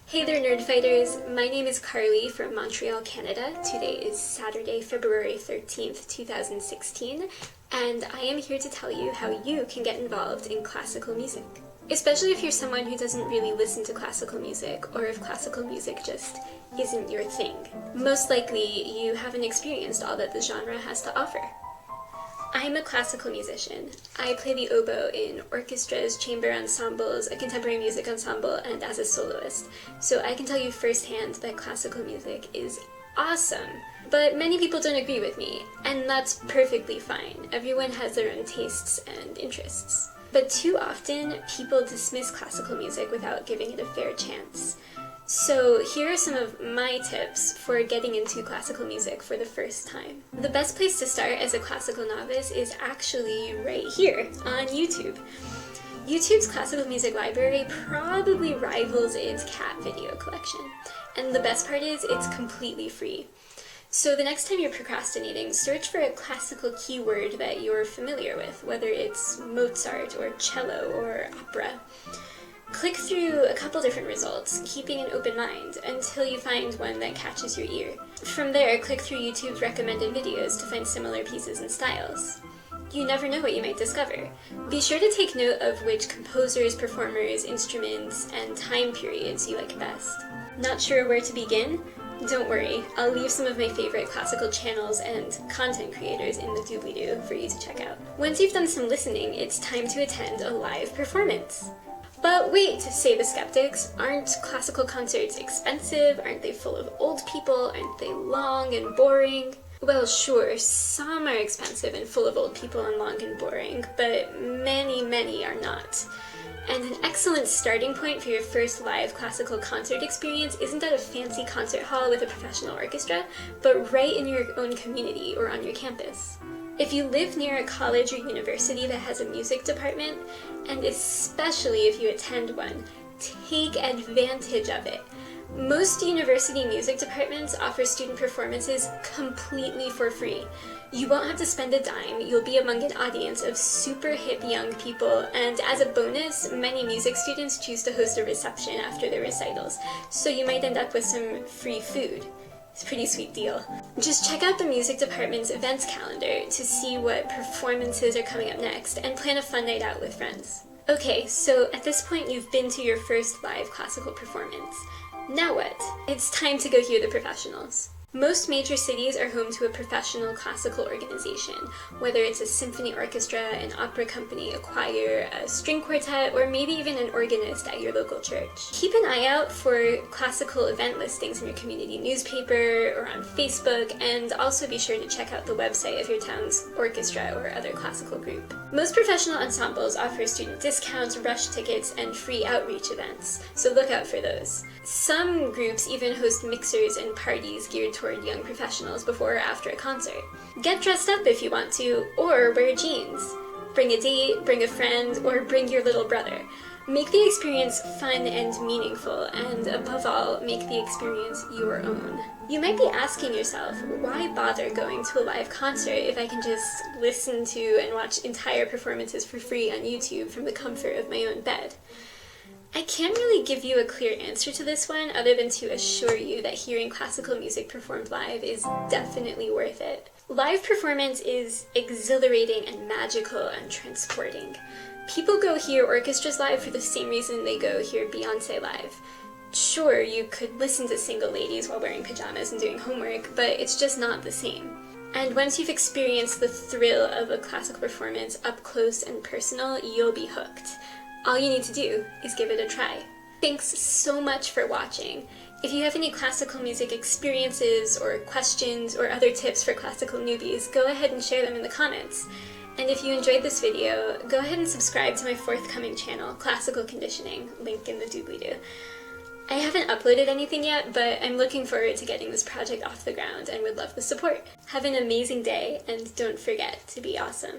Hey there, Nerdfighters! My name is Carly from Montreal, Canada. Today is Saturday, February 13th, 2016, and I am here to tell you how you can get involved in classical music. Especially if you're someone who doesn't really listen to classical music, or if classical music just isn't your thing. Most likely, you haven't experienced all that the genre has to offer. I'm a classical musician. I play the oboe in orchestras, chamber ensembles, a contemporary music ensemble, and as a soloist. So I can tell you firsthand that classical music is awesome. But many people don't agree with me, and that's perfectly fine. Everyone has their own tastes and interests. But too often, people dismiss classical music without giving it a fair chance. So here are some of my tips for getting into classical music for the first time. The best place to start as a classical novice is actually right here on YouTube. YouTube's classical music library probably rivals its cat video collection. And the best part is it's completely free. So the next time you're procrastinating, search for a classical keyword that you're familiar with, whether it's Mozart or cello or opera. Click through a couple different results, keeping an open mind, until you find one that catches your ear. From there, click through YouTube's recommended videos to find similar pieces and styles. You never know what you might discover. Be sure to take note of which composers, performers, instruments, and time periods you like best. Not sure where to begin? Don't worry, I'll leave some of my favorite classical channels and content creators in the doobly-doo for you to check out. Once you've done some listening, it's time to attend a live performance. But wait, say the skeptics, aren't classical concerts expensive? Aren't they full of old people? Aren't they long and boring? Well, sure, some are expensive and full of old people and long and boring, but many are not. And an excellent starting point for your first live classical concert experience isn't at a fancy concert hall with a professional orchestra, but right in your own community or on your campus. If you live near a college or university that has a music department, and especially if you attend one, take advantage of it. Most university music departments offer student performances completely for free. You won't have to spend a dime, you'll be among an audience of super hip young people, and as a bonus, many music students choose to host a reception after their recitals, so you might end up with some free food. It's a pretty sweet deal. Just check out the music department's events calendar to see what performances are coming up next and plan a fun night out with friends. Okay, so at this point you've been to your first live classical performance. Now what? It's time to go hear the professionals. Most major cities are home to a professional classical organization, whether it's a symphony orchestra, an opera company, a choir, a string quartet, or maybe even an organist at your local church. Keep an eye out for classical event listings in your community newspaper or on Facebook, and also be sure to check out the website of your town's orchestra or other classical group. Most professional ensembles offer student discounts, rush tickets, and free outreach events, so look out for those. Some groups even host mixers and parties geared toward young professionals before or after a concert. Get dressed up if you want to, or wear jeans. Bring a date, bring a friend, or bring your little brother. Make the experience fun and meaningful, and above all, make the experience your own. You might be asking yourself, why bother going to a live concert if I can just listen to and watch entire performances for free on YouTube from the comfort of my own bed? I can't really give you a clear answer to this one other than to assure you that hearing classical music performed live is definitely worth it. Live performance is exhilarating and magical and transporting. People go hear orchestras live for the same reason they go hear Beyoncé live. Sure, you could listen to single ladies while wearing pajamas and doing homework, but it's just not the same. And once you've experienced the thrill of a classical performance up close and personal, you'll be hooked. All you need to do is give it a try. Thanks so much for watching. If you have any classical music experiences or questions or other tips for classical newbies, go ahead and share them in the comments. And if you enjoyed this video, go ahead and subscribe to my forthcoming channel, Classical Conditioning, link in the doobly-doo. I haven't uploaded anything yet, but I'm looking forward to getting this project off the ground and would love the support. Have an amazing day, and don't forget to be awesome.